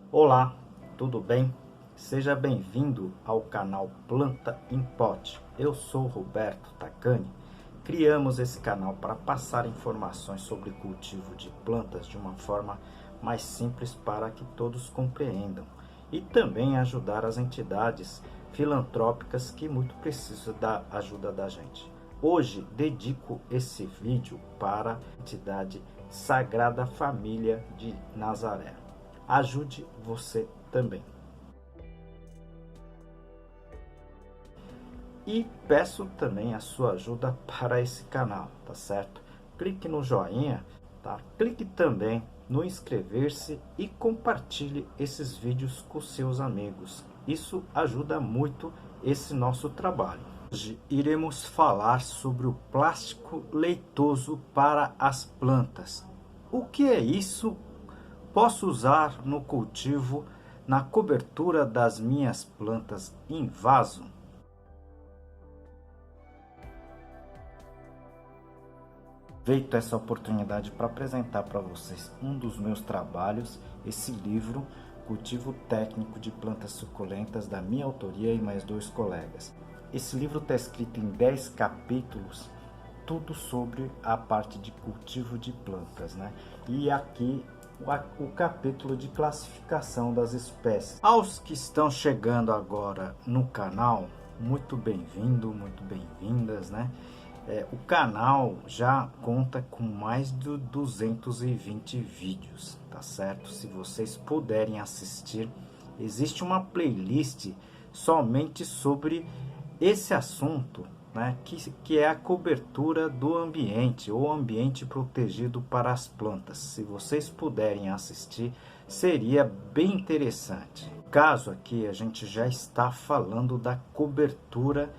Olá, tudo bem? Seja bem-vindo ao canal Planta em Pote. Eu sou Roberto Tacani. Criamos esse canal para passar informações sobre cultivo de plantas de uma forma mais simples para que todos compreendam e também ajudar as entidades filantrópicas que muito precisam da ajuda da gente. Hoje dedico esse vídeo para a entidade Sagrada Família de Nazaré. Ajude você também. E peço também a sua ajuda para esse canal, tá certo? Clique no joinha, tá? Clique também no inscrever-se e compartilhe esses vídeos com seus amigos. Isso ajuda muito esse nosso trabalho. Hoje iremos falar sobre o plástico leitoso para as plantas. O que é isso? Posso usar no cultivo, na cobertura das minhas plantas em vaso? Aproveito essa oportunidade para apresentar para vocês um dos meus trabalhos, esse livro, Cultivo Técnico de Plantas Suculentas, da minha autoria e mais 2 colegas. Esse livro está escrito em 10 capítulos, tudo sobre a parte de cultivo de plantas, né? E aqui o capítulo de classificação das espécies. Aos que estão chegando agora no canal, muito bem-vindo, muito bem-vindas, né? O canal já conta com mais de 220 vídeos, tá certo? Se vocês puderem assistir, existe uma playlist somente sobre esse assunto, né, que é a cobertura do ambiente ou ambiente protegido para as plantas. Se vocês puderem assistir, seria bem interessante. No caso aqui, a gente já está falando da cobertura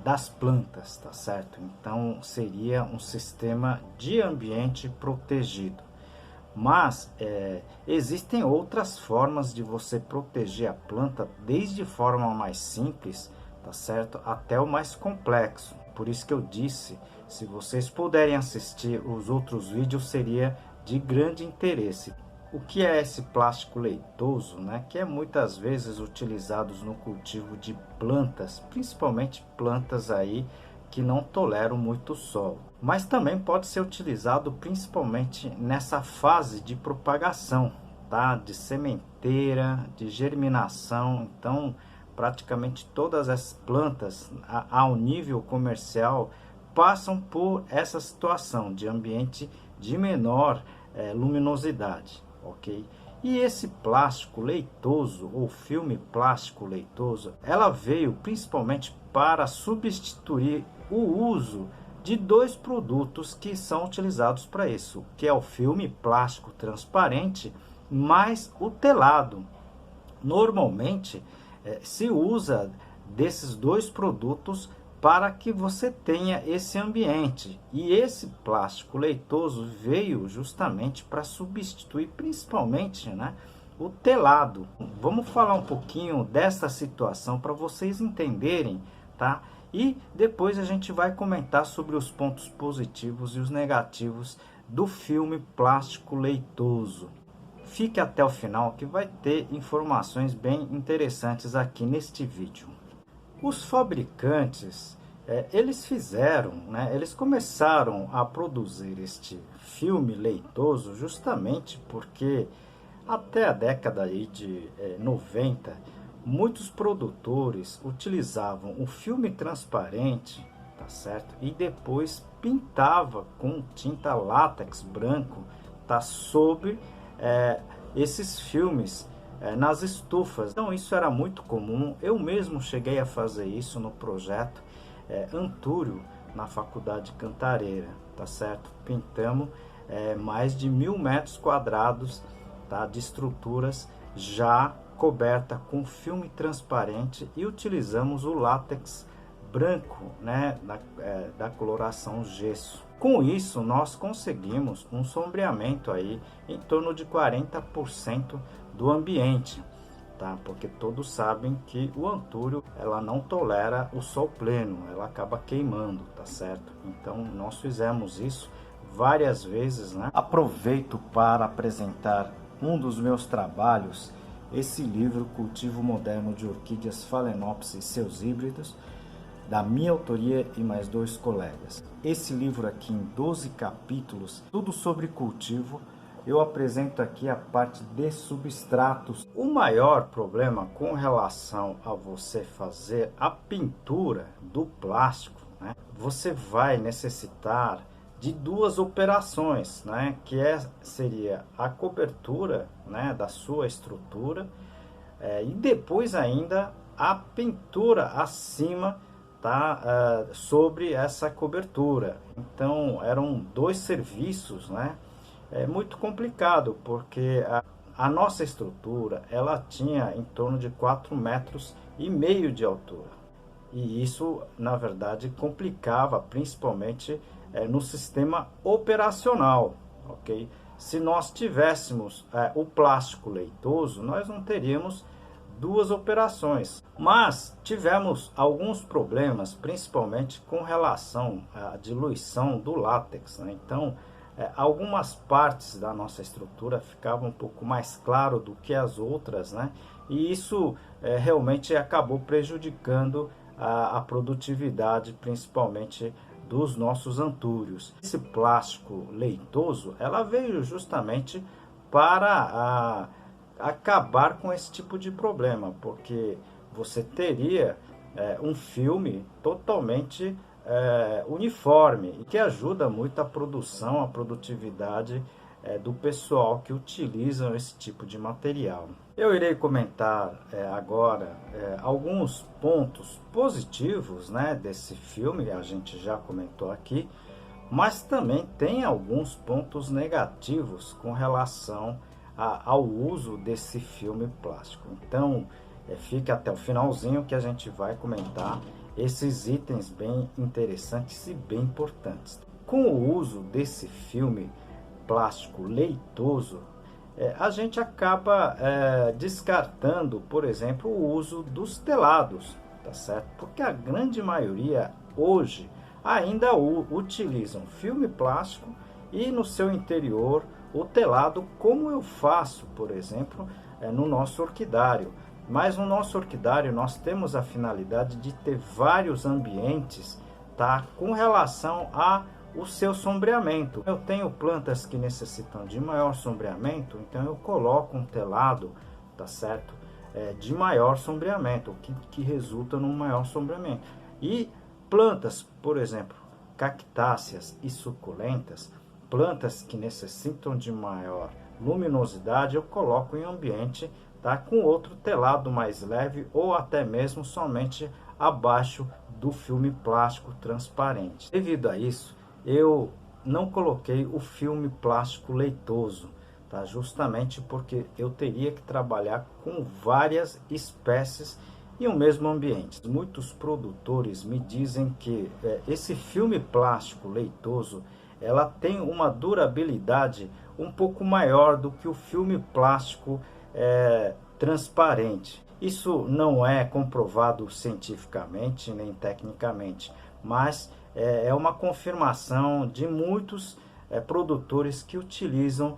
das plantas, tá certo? Então seria um sistema de ambiente protegido. Mas existem outras formas de você proteger a planta, desde forma mais simples, tá certo, até o mais complexo. Por isso que eu disse, se vocês puderem assistir os outros vídeos, seria de grande interesse. O que é esse plástico leitoso, né, que é muitas vezes utilizado no cultivo de plantas, principalmente plantas aí que não toleram muito sol, mas também pode ser utilizado principalmente nessa fase de propagação, tá, de sementeira, de germinação. Então praticamente todas as plantas ao nível comercial passam por essa situação de ambiente de menor luminosidade, ok? E esse plástico leitoso ou filme plástico leitoso, ela veio principalmente para substituir o uso de 2 produtos que são utilizados para isso, que é o filme plástico transparente mais o telado. Normalmente se usa desses 2 produtos para que você tenha esse ambiente. E esse plástico leitoso veio justamente para substituir principalmente, né, o telado. Vamos falar um pouquinho dessa situação para vocês entenderem, tá? E depois a gente vai comentar sobre os pontos positivos e os negativos do filme plástico leitoso. Fique até o final que vai ter informações bem interessantes aqui neste vídeo. Os fabricantes, eles fizeram, né, eles começaram a produzir este filme leitoso justamente porque até a década aí de 90, muitos produtores utilizavam o filme transparente, tá certo? E depois pintava com tinta látex branco, tá, sobre esses filmes nas estufas. Então isso era muito comum. Eu mesmo cheguei a fazer isso no projeto Antúrio, na Faculdade Cantareira, tá certo? Pintamos mais de 1000 metros quadrados, tá, de estruturas já coberta com filme transparente e utilizamos o látex branco, né, da coloração gesso. Com isso nós conseguimos um sombreamento aí em torno de 40% do ambiente, tá? Porque todos sabem que o antúrio, ela não tolera o sol pleno, ela acaba queimando, tá certo? Então nós fizemos isso várias vezes, né? Aproveito para apresentar um dos meus trabalhos, esse livro Cultivo Moderno de Orquídeas Phalaenopsis e seus híbridos, da minha autoria e mais 2 colegas. Esse livro aqui em 12 capítulos, tudo sobre cultivo. Eu apresento aqui a parte de substratos. O maior problema com relação a você fazer a pintura do plástico, né, você vai necessitar de 2 operações, né, que seria a cobertura, né, da sua estrutura e depois ainda a pintura acima, tá, sobre essa cobertura. Então eram 2 serviços, né? É muito complicado, porque a nossa estrutura ela tinha em torno de 4,5 metros de altura. E isso, na verdade, complicava principalmente no sistema operacional, ok? Se nós tivéssemos o plástico leitoso, nós não teríamos 2 operações. Mas tivemos alguns problemas, principalmente com relação à diluição do látex, né? Então, algumas partes da nossa estrutura ficavam um pouco mais claro do que as outras, né? E isso realmente acabou prejudicando a produtividade, principalmente dos nossos antúrios. Esse plástico leitoso, ela veio justamente para acabar com esse tipo de problema, porque você teria um filme totalmente uniforme, que ajuda muito a produção, a produtividade do pessoal que utilizam esse tipo de material. Eu irei comentar agora alguns pontos positivos, né, desse filme, a gente já comentou aqui, mas também tem alguns pontos negativos com relação ao uso desse filme plástico. Então, fique até o finalzinho que a gente vai comentar esses itens bem interessantes e bem importantes. Com o uso desse filme plástico leitoso, a gente acaba descartando, por exemplo, o uso dos telados, tá certo? Porque a grande maioria hoje ainda utilizam filme plástico e no seu interior o telado, como eu faço, por exemplo, no nosso orquidário. Mas no nosso orquidário nós temos a finalidade de ter vários ambientes, tá, com relação ao seu sombreamento. Eu tenho plantas que necessitam de maior sombreamento, então eu coloco um telado, tá certo, de maior sombreamento, que resulta num maior sombreamento. E plantas, por exemplo, cactáceas e suculentas, plantas que necessitam de maior luminosidade, eu coloco em ambiente, tá, com outro telado mais leve ou até mesmo somente abaixo do filme plástico transparente. Devido a isso, eu não coloquei o filme plástico leitoso, tá, justamente porque eu teria que trabalhar com várias espécies em um mesmo ambiente. Muitos produtores me dizem que esse filme plástico leitoso ela tem uma durabilidade um pouco maior do que o filme plástico transparente. Isso não é comprovado cientificamente nem tecnicamente, mas é uma confirmação de muitos produtores que utilizam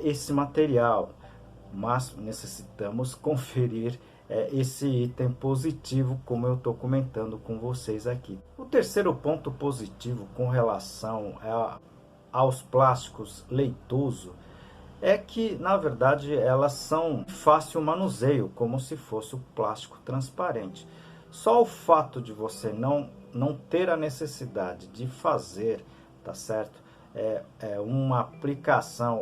esse material. Mas necessitamos conferir esse item positivo, como eu estou comentando com vocês aqui. O terceiro ponto positivo com relação aos plásticos leitoso é que, na verdade, elas são de fácil manuseio, como se fosse o plástico transparente. Só o fato de você não ter a necessidade de fazer, tá certo, uma aplicação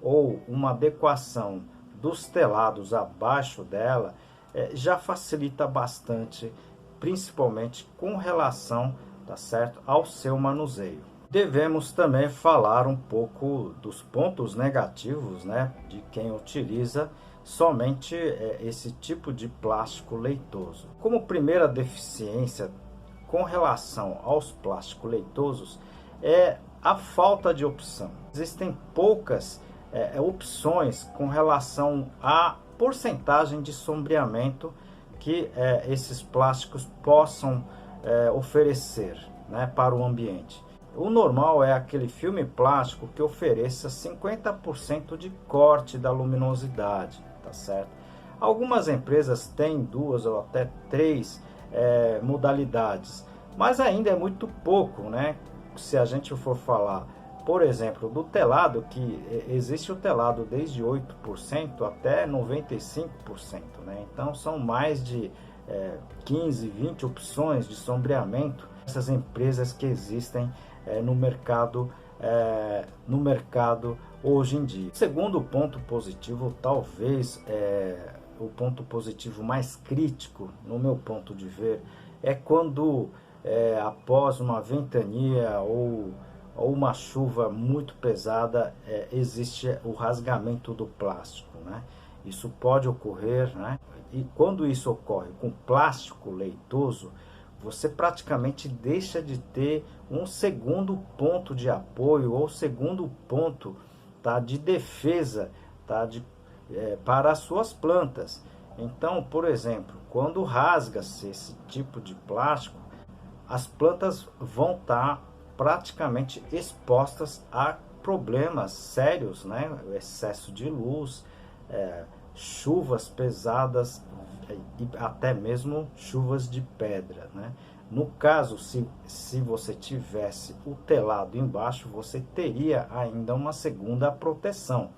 ou uma adequação dos telados abaixo dela, já facilita bastante, principalmente com relação, tá certo, ao seu manuseio. Devemos também falar um pouco dos pontos negativos, né, de quem utiliza somente esse tipo de plástico leitoso. Como primeira deficiência com relação aos plásticos leitosos é a falta de opção. Existem poucas opções com relação à porcentagem de sombreamento que esses plásticos possam oferecer, né, para o ambiente. O normal é aquele filme plástico que ofereça 50% de corte da luminosidade, tá certo? Algumas empresas têm duas ou até três modalidades, mas ainda é muito pouco, né? Se a gente for falar, por exemplo, do telado, que existe o telado desde 8% até 95%, né? Então são mais de 15, 20 opções de sombreamento. Essas empresas que existem no mercado hoje em dia. O segundo ponto positivo, talvez o ponto positivo mais crítico, no meu ponto de ver, é quando após uma ventania ou uma chuva muito pesada, existe o rasgamento do plástico, né? Isso pode ocorrer, né? E quando isso ocorre com plástico leitoso, você praticamente deixa de ter um segundo ponto de apoio ou segundo ponto, tá, de defesa, tá, para as suas plantas. Então, por exemplo, quando rasga-se esse tipo de plástico, as plantas vão estar praticamente expostas a problemas sérios, né? O excesso de luz, chuvas pesadas e até mesmo chuvas de pedra, né? No caso, se você tivesse o telado embaixo, você teria ainda uma segunda proteção.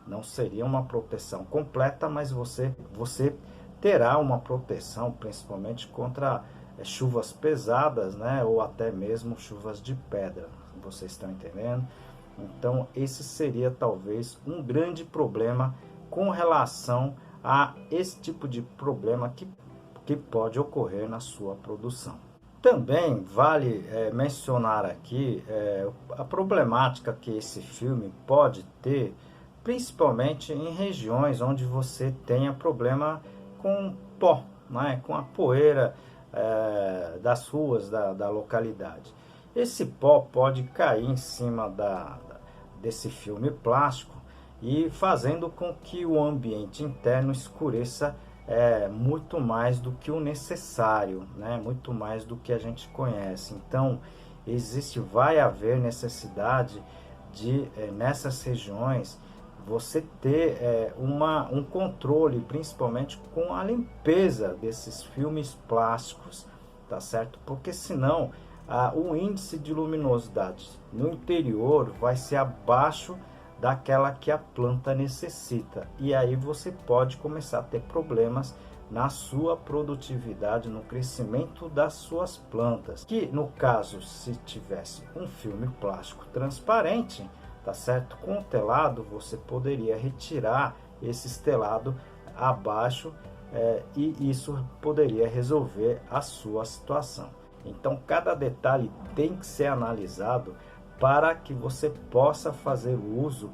Não seria uma proteção completa, mas você terá uma proteção, principalmente contra chuvas pesadas, né? Ou até mesmo chuvas de pedra. Vocês estão entendendo? Então, esse seria talvez um grande problema com relação a esse tipo de problema que pode ocorrer na sua produção. Também vale mencionar aqui a problemática que esse filme pode ter, principalmente em regiões onde você tenha problema com pó, né, com a poeira das ruas da localidade. Esse pó pode cair em cima desse filme plástico e fazendo com que o ambiente interno escureça muito mais do que o necessário, né? Muito mais do que a gente conhece. Então, vai haver necessidade de, nessas regiões, você ter um controle, principalmente com a limpeza desses filmes plásticos, tá certo? Porque senão o índice de luminosidade no interior vai ser abaixo daquela que a planta necessita. E aí você pode começar a ter problemas na sua produtividade, no crescimento das suas plantas. Que no caso, se tivesse um filme plástico transparente, tá certo? Com o telado você poderia retirar esse telado abaixo e isso poderia resolver a sua situação. Então cada detalhe tem que ser analisado para que você possa fazer uso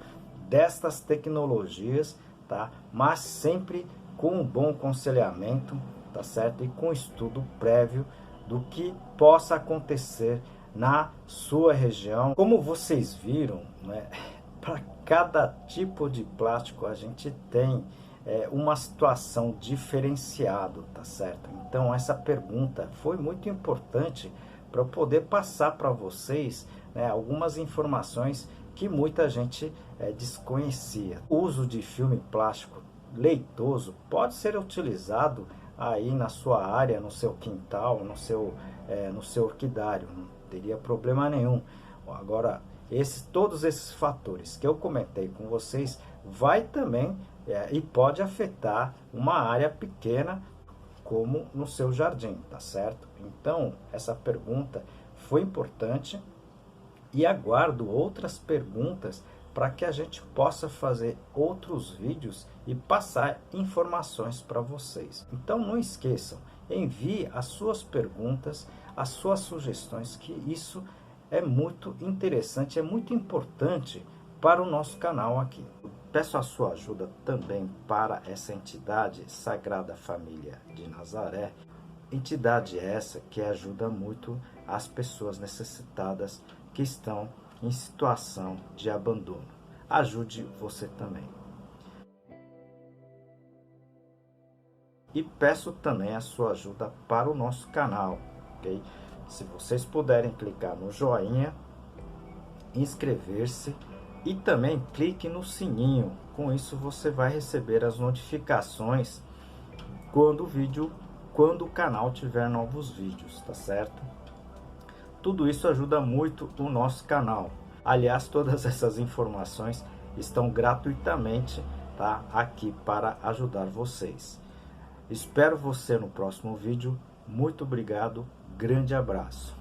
destas tecnologias, tá? Mas sempre com um bom aconselhamento, tá certo? E com estudo prévio do que possa acontecer na sua região. Como vocês viram, né? Para cada tipo de plástico a gente tem uma situação diferenciada, tá certo? Então essa pergunta foi muito importante para eu poder passar para vocês algumas informações que muita gente desconhecia. O uso de filme plástico leitoso pode ser utilizado aí na sua área, no seu quintal, no seu orquidário, não teria problema nenhum. Agora, todos esses fatores que eu comentei com vocês vai também e pode afetar uma área pequena como no seu jardim, tá certo? Então, essa pergunta foi importante e aguardo outras perguntas para que a gente possa fazer outros vídeos e passar informações para vocês. Então não esqueçam, envie as suas perguntas, as suas sugestões, que isso é muito interessante, é muito importante para o nosso canal aqui. Peço a sua ajuda também para essa entidade Sagrada Família de Nazaré, entidade essa que ajuda muito as pessoas necessitadas que estão em situação de abandono. Ajude você também. E peço também a sua ajuda para o nosso canal, ok? Se vocês puderem clicar no joinha, inscrever-se e também clique no sininho. Com isso você vai receber as notificações quando o canal tiver novos vídeos, tá certo? Tudo isso ajuda muito o nosso canal. Aliás, todas essas informações estão gratuitamente, tá, aqui para ajudar vocês. Espero você no próximo vídeo. Muito obrigado, grande abraço.